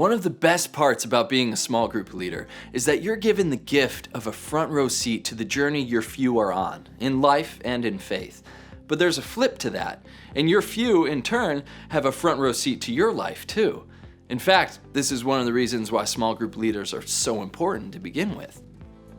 One of the best parts about being a small group leader is that you're given the gift of a front row seat to the journey your few are on, in life and in faith. But there's a flip to that, and your few, in turn, have a front row seat to your life too. In fact, this is one of the reasons why small group leaders are so important to begin with.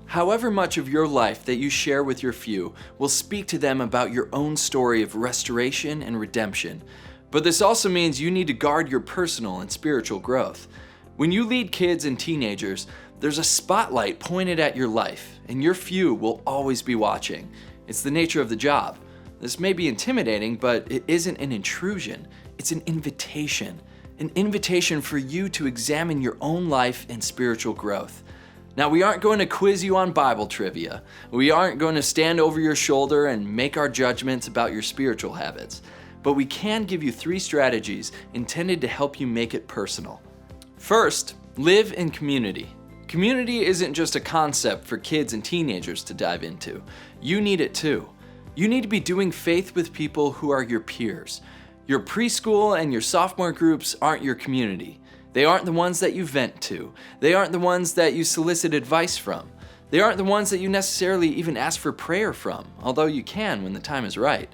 However much of your life that you share with your few will speak to them about your own story of restoration and redemption. But this also means you need to guard your personal and spiritual growth. When you lead kids and teenagers, there's a spotlight pointed at your life, and your few will always be watching. It's the nature of the job. This may be intimidating, but it isn't an intrusion. It's an invitation for you to examine your own life and spiritual growth. Now, we aren't going to quiz you on Bible trivia. We aren't going to stand over your shoulder and make our judgments about your spiritual habits. But we can give you 3 strategies intended to help you make it personal. First, live in community. Community isn't just a concept for kids and teenagers to dive into. You need it too. You need to be doing faith with people who are your peers. Your preschool and your sophomore groups aren't your community. They aren't the ones that you vent to. They aren't the ones that you solicit advice from. They aren't the ones that you necessarily even ask for prayer from, although you can when the time is right.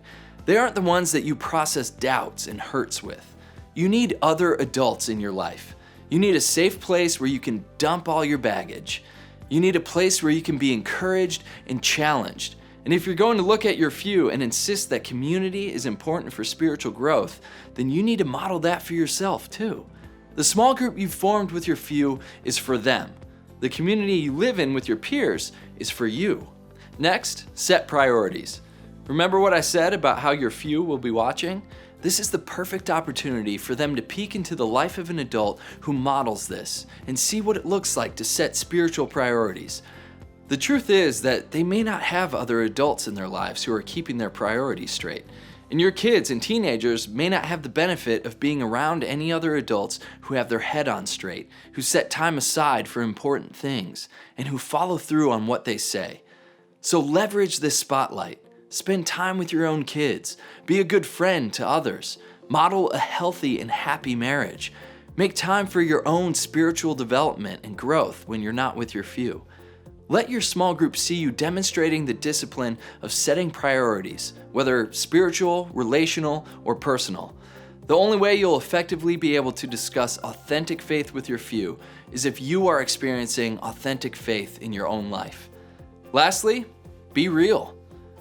They aren't the ones that you process doubts and hurts with. You need other adults in your life. You need a safe place where you can dump all your baggage. You need a place where you can be encouraged and challenged. And if you're going to look at your few and insist that community is important for spiritual growth, then you need to model that for yourself too. The small group you've formed with your few is for them. The community you live in with your peers is for you. Next, set priorities. Remember what I said about how your few will be watching? This is the perfect opportunity for them to peek into the life of an adult who models this and see what it looks like to set spiritual priorities. The truth is that they may not have other adults in their lives who are keeping their priorities straight. And your kids and teenagers may not have the benefit of being around any other adults who have their head on straight, who set time aside for important things, and who follow through on what they say. So leverage this spotlight. Spend time with your own kids. Be a good friend to others. Model a healthy and happy marriage. Make time for your own spiritual development and growth when you're not with your few. Let your small group see you demonstrating the discipline of setting priorities, whether spiritual, relational, or personal. The only way you'll effectively be able to discuss authentic faith with your few is if you are experiencing authentic faith in your own life. Lastly, be real.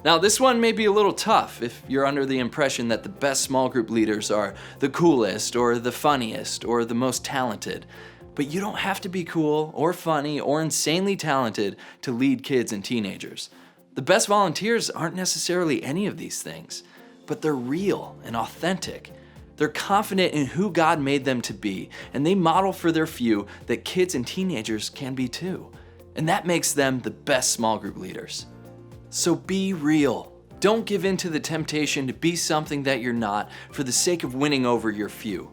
Now, this one may be a little tough if you're under the impression that the best small group leaders are the coolest or the funniest or the most talented. But you don't have to be cool or funny or insanely talented to lead kids and teenagers. The best volunteers aren't necessarily any of these things, but they're real and authentic. They're confident in who God made them to be, and they model for their few that kids and teenagers can be too. And that makes them the best small group leaders. So be real. Don't give in to the temptation to be something that you're not for the sake of winning over your few.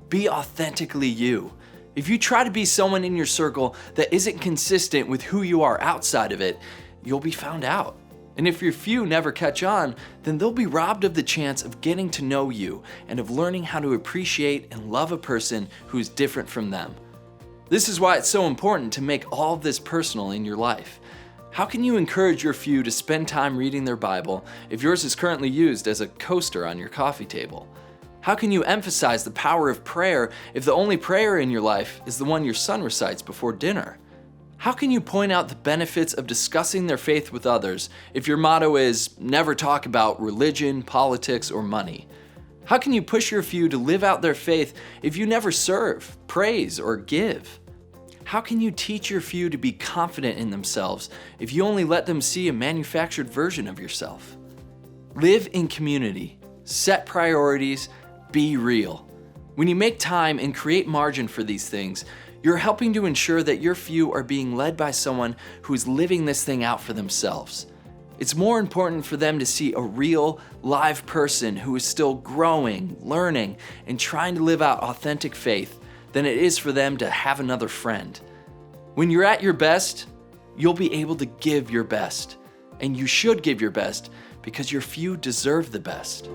Be authentically you. If you try to be someone in your circle that isn't consistent with who you are outside of it, you'll be found out. And if your few never catch on, then they'll be robbed of the chance of getting to know you and of learning how to appreciate and love a person who is different from them. This is why it's so important to make all of this personal in your life. How can you encourage your few to spend time reading their Bible if yours is currently used as a coaster on your coffee table? How can you emphasize the power of prayer if the only prayer in your life is the one your son recites before dinner? How can you point out the benefits of discussing their faith with others if your motto is never talk about religion, politics, or money? How can you push your few to live out their faith if you never serve, praise, or give? How can you teach your few to be confident in themselves if you only let them see a manufactured version of yourself? Live in community, set priorities, be real. When you make time and create margin for these things, you're helping to ensure that your few are being led by someone who is living this thing out for themselves. It's more important for them to see a real, live person who is still growing, learning, and trying to live out authentic faith than it is for them to have another friend. When you're at your best, you'll be able to give your best. And you should give your best because your few deserve the best.